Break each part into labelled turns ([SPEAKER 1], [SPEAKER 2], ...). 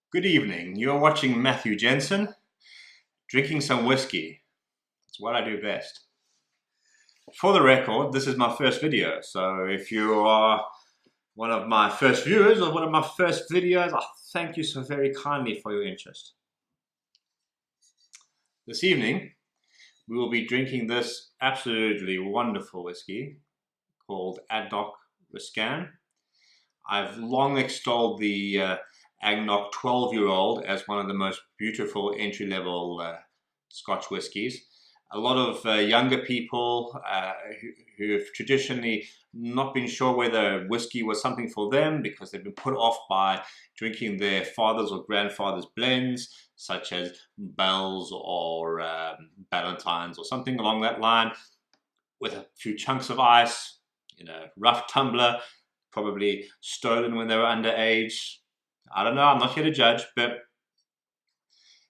[SPEAKER 1] Good evening. You're watching Matthew Jensen, drinking some whiskey. It's what I do best. For the record, this is my first video, so if you are one of my first viewers or one of my first videos, I thank you so very kindly for your interest. This evening, we will be drinking this absolutely wonderful whiskey called Ancnoc Rascan. I've long extolled the Ancnoc 12-year-old as one of the most beautiful entry-level Scotch whiskies. A lot of younger people who've traditionally not been sure whether whiskey was something for them because they've been put off by drinking their father's or grandfather's blends, such as Bell's or Ballantine's or something along that line, with a few chunks of ice in a rough tumbler, probably stolen when they were underage. I don't know, I'm not here to judge, but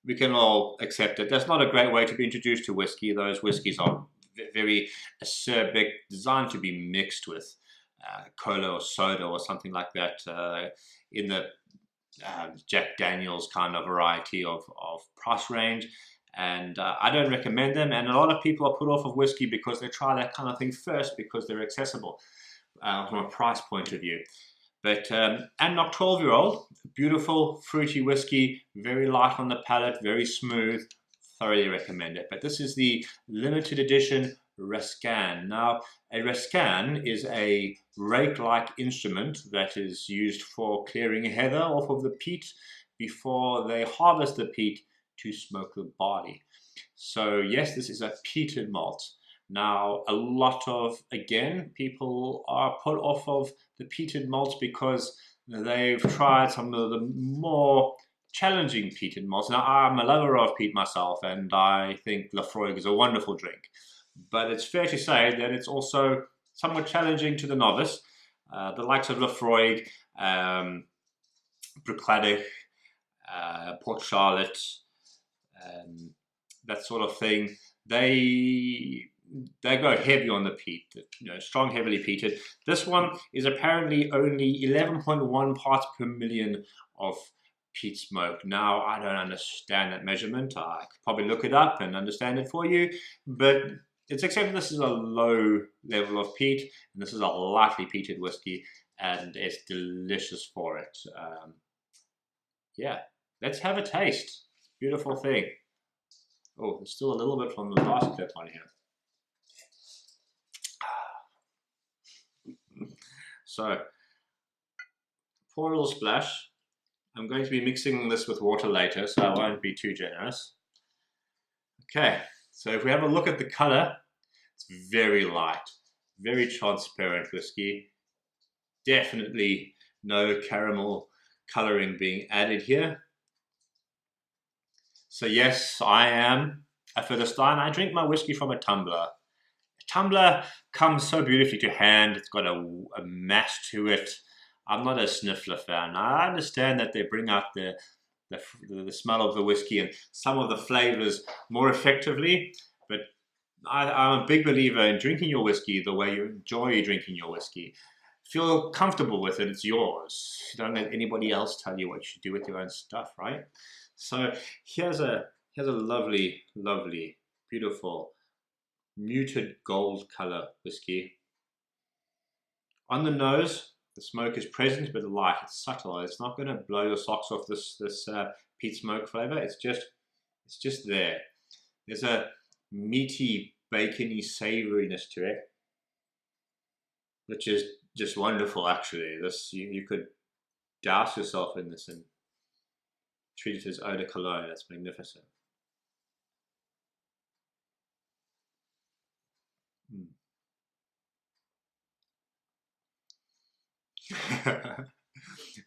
[SPEAKER 1] we can all accept it. That's not a great way to be introduced to whiskey. Those whiskies are very acerbic, designed to be mixed with cola or soda or something like that in the Jack Daniels kind of variety of price range. And I don't recommend them. And a lot of people are put off of whiskey because they try that kind of thing first because they're accessible from a price point of view. But Ancnoc 12-year-old, beautiful fruity whiskey, very light on the palate, very smooth, thoroughly recommend it. But this is the limited edition Rascan. Now, a Rascan is a rake-like instrument that is used for clearing heather off of the peat before they harvest the peat to smoke the barley. So yes, this is a peated malt. Now, a lot of, again, people are put off of the peated malts because they've tried some of the more challenging peated malts. Now, I'm a lover of peat myself, and I think Laphroaig is a wonderful drink. But it's fair to say that it's also somewhat challenging to the novice. The likes of Laphroaig, Bruichladdich, Port Charlotte, that sort of thing, they go heavy on the peat, strong, heavily peated. This one is apparently only 11.1 parts per million of peat smoke. Now, I don't understand that measurement. I could probably look it up and understand it for you, but it's accepted this is a low level of peat, and this is a lightly peated whiskey, and it's delicious for it. Yeah, let's have a taste. Beautiful thing. Oh, there's still a little bit from the last clip on here. So, pour a little splash. I'm going to be mixing this with water later, so I won't be too generous. Okay, so if we have a look at the color, it's very light, very transparent whiskey. Definitely no caramel coloring being added here. So yes, I am a Philistine. I drink my whiskey from a tumbler. Tumbler comes so beautifully to hand. It's got a mass to it. I'm not a sniffler fan. I understand that they bring out the smell of the whiskey and some of the flavors more effectively, but I'm a big believer in drinking your whiskey the way you enjoy drinking your whiskey. Feel comfortable with it. It's yours. Don't let anybody else tell you what you should do with your own stuff, right? So here's a lovely, lovely, beautiful, muted gold color whiskey. On the nose, the smoke is present but light. It's subtle. It's not going to blow your socks off this peat smoke flavor. It's just there. There's a meaty, bacony savoriness to it, which is just wonderful. Actually, this you could douse yourself in this and treat it as eau de cologne. That's magnificent.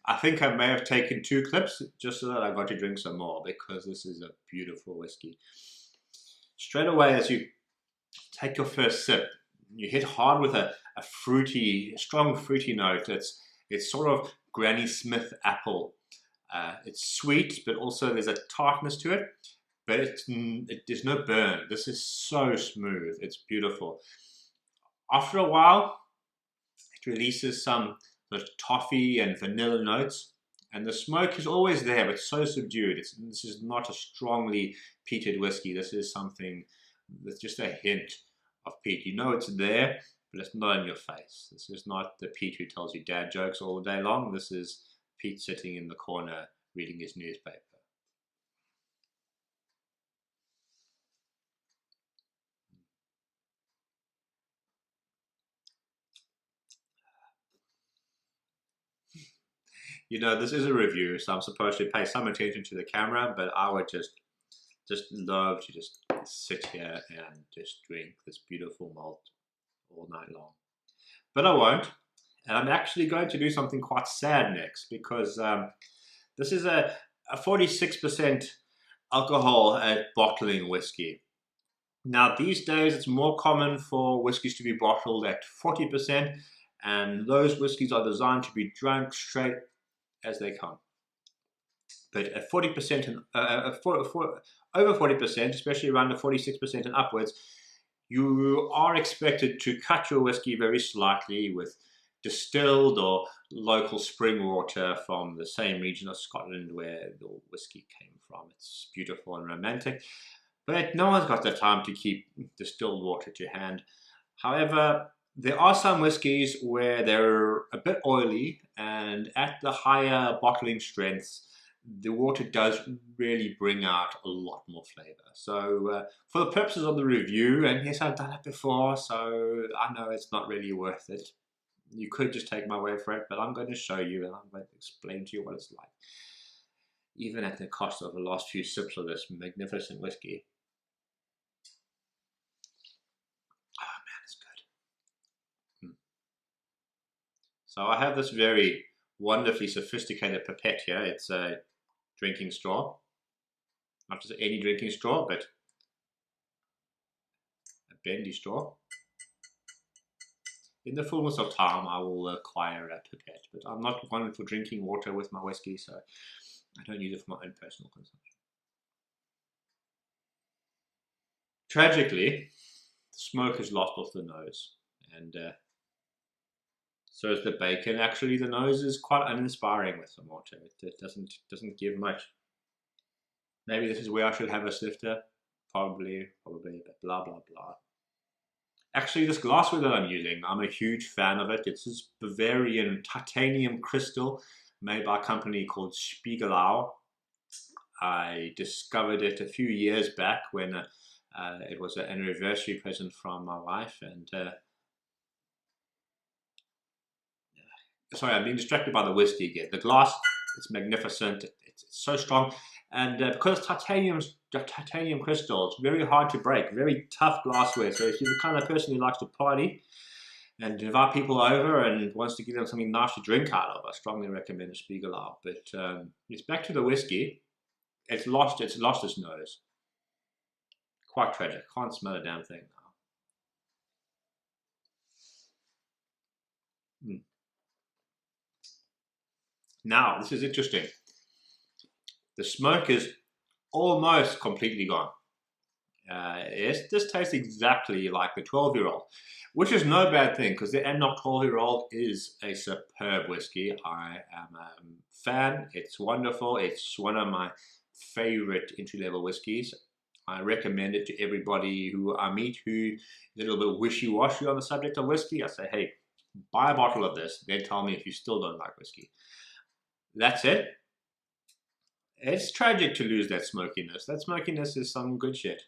[SPEAKER 1] I think I may have taken 2 clips just so that I got to drink some more, because this is a beautiful whiskey. Straight away, as you take your first sip, you hit hard with a strong fruity note. It's sort of Granny Smith apple. It's sweet, but also there's a tartness to it, but there's no burn. This is so smooth. It's beautiful. After a while, it releases some sort of toffee and vanilla notes. And the smoke is always there, but so subdued. This is not a strongly peated whiskey. This is something with just a hint of peat. You know it's there, but it's not in your face. This is not the Peat who tells you dad jokes all day long. This is Peat sitting in the corner reading his newspaper. You know, this is a review, so I'm supposed to pay some attention to the camera, but I would just love to just sit here and just drink this beautiful malt all night long. But I won't, and I'm actually going to do something quite sad next, because this is a 46% alcohol at bottling whiskey. Now, these days, it's more common for whiskies to be bottled at 40%, and those whiskies are designed to be drunk straight as they come. But at 40% and over 40%, especially around the 46% and upwards, you are expected to cut your whiskey very slightly with distilled or local spring water from the same region of Scotland where the whiskey came from. It's beautiful and romantic, but no one's got the time to keep distilled water to hand. However, there are some whiskies where they're a bit oily, and at the higher bottling strengths, the water does really bring out a lot more flavor. So for the purposes of the review, and yes, I've done it before, so I know it's not really worth it. You could just take my word for it, but I'm going to show you and I'm going to explain to you what it's like. Even at the cost of the last few sips of this magnificent whiskey. Oh man, it's good. So I have this very wonderfully sophisticated pipette here. It's a drinking straw. Not just any drinking straw, but a bendy straw. In the fullness of time, I will acquire a pipette, but I'm not one for drinking water with my whiskey, so I don't use it for my own personal consumption. Tragically, the smoke is lost off the nose, and so is the bacon. Actually, the nose is quite uninspiring with some water. It doesn't give much. Maybe this is where I should have a sifter. Probably, but blah blah blah. Actually, this glassware that I'm using, I'm a huge fan of it. It's this Bavarian titanium crystal made by a company called Spiegelau. I discovered it a few years back when it was an anniversary present from my wife, and sorry, I'm being distracted by the whiskey again. The glass, it's magnificent. It's so strong, and because it's titanium crystal, it's very hard to break. Very tough glassware. So if you're the kind of person who likes to party and invite people over and wants to give them something nice to drink out of, I strongly recommend a Spiegelau. But it's back to the whiskey. It's lost its nose. Quite tragic. Can't smell a damn thing now. Now, this is interesting. The smoke is almost completely gone. Yes, this tastes exactly like the 12-year-old, which is no bad thing, because the Ancnoc 12-year-old is a superb whiskey. I am a fan. It's wonderful. It's one of my favorite entry-level whiskies. I recommend it to everybody who I meet who is a little bit wishy-washy on the subject of whiskey. I say, hey, buy a bottle of this. Then tell me if you still don't like whiskey. That's it. It's tragic to lose that smokiness. That smokiness is some good shit.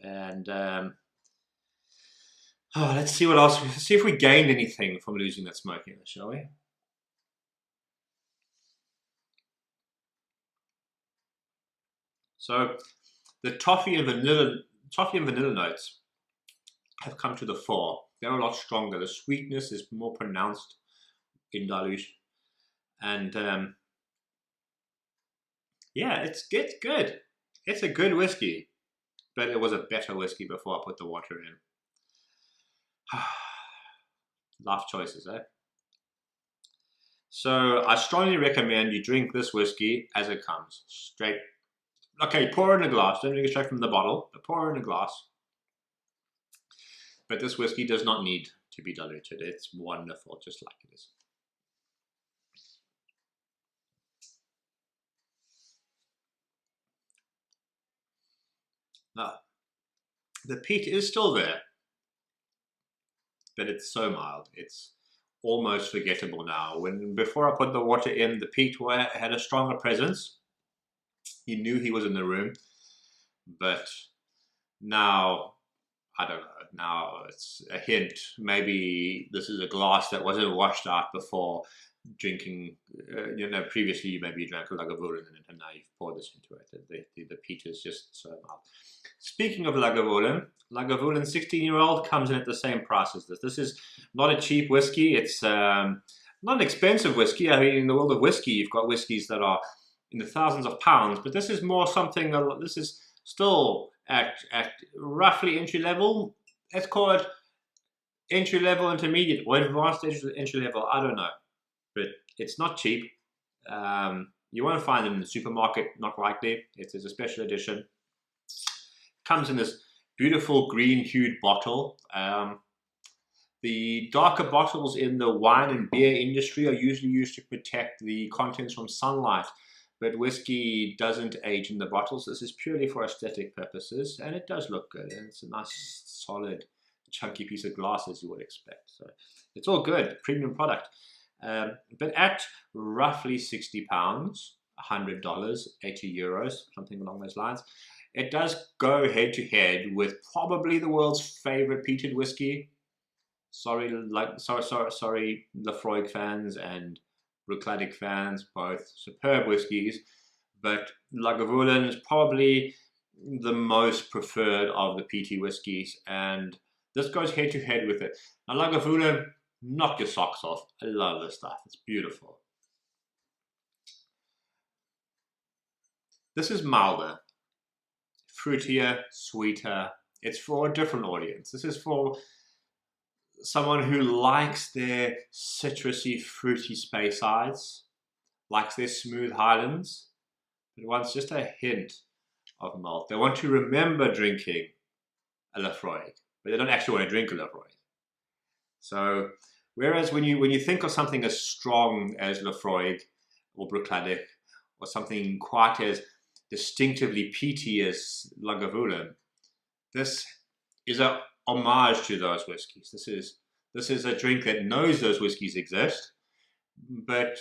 [SPEAKER 1] And let's see what else. Let's see if we gained anything from losing that smokiness, shall we? So the toffee and vanilla notes have come to the fore. They're a lot stronger. The sweetness is more pronounced in dilution, and yeah, it's good. It's a good whiskey, but it was a better whiskey before I put the water in. Life choices, eh? So I strongly recommend you drink this whiskey as it comes, straight. Okay, pour it in a glass. Don't drink it straight from the bottle, but pour it in a glass. But this whiskey does not need to be diluted. It's wonderful, just like it is. Now, the peat is still there, but it's so mild. It's almost forgettable now. Before I put the water in, the peat had a stronger presence. You knew he was in the room, but now, I don't know. Now it's a hint. Maybe this is a glass that wasn't washed out before drinking. Previously maybe you drank a Lagavulin and now you've poured this into it. The peat is just so mild. Speaking of Lagavulin, 16-year-old comes in at the same price as this. This is not a cheap whiskey. It's not an expensive whiskey. I mean, in the world of whiskey, you've got whiskies that are in the thousands of pounds, but this is more something. This is still at roughly entry level. Let's call it entry level, intermediate, or advanced entry level. I don't know, but it's not cheap. You won't find it in the supermarket, not likely. It's a special edition. Comes in this beautiful green-hued bottle. The darker bottles in the wine and beer industry are usually used to protect the contents from sunlight, but whiskey doesn't age in the bottles. This is purely for aesthetic purposes, and it does look good, and it's a nice, solid, chunky piece of glass as you would expect. So it's all good, premium product. But at roughly £60, $100, 80 euros, something along those lines, it does go head to head with probably the world's favorite peated whiskey. Sorry, Lafroig fans and Bruichladdich fans, both superb whiskies, but Lagavulin is probably the most preferred of the peaty whiskies, and this goes head to head with it. Now, Lagavulin, knock your socks off. I love this stuff. It's beautiful. This is milder, fruitier, sweeter. It's for a different audience. This is for someone who likes their citrusy, fruity Speysides, likes their smooth Highlands, but wants just a hint of malt. They want to remember drinking a Lafroig, but they don't actually want to drink a Lafroig. So, whereas when you think of something as strong as Lafroig or Bruichladdich, or something quite as distinctively peaty as Lagavulin, this is a homage to those whiskies. This is a drink that knows those whiskies exist, but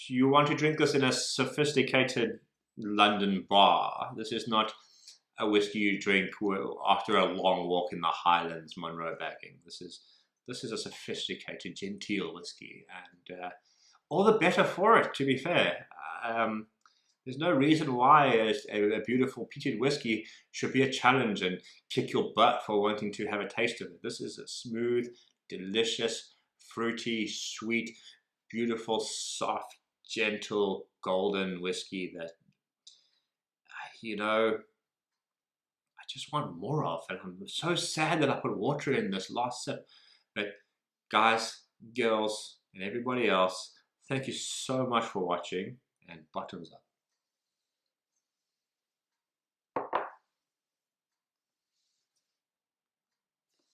[SPEAKER 1] you want to drink this in a sophisticated London bar. This is not a whiskey you drink after a long walk in the Highlands, Monroe bagging. This is a sophisticated, genteel whiskey, and all the better for it, to be fair. There's no reason why a beautiful peated whiskey should be a challenge and kick your butt for wanting to have a taste of it. This is a smooth, delicious, fruity, sweet, beautiful, soft, gentle, golden whiskey that, I just want more of. And I'm so sad that I put water in this last sip. But guys, girls, and everybody else, thank you so much for watching, and bottoms up.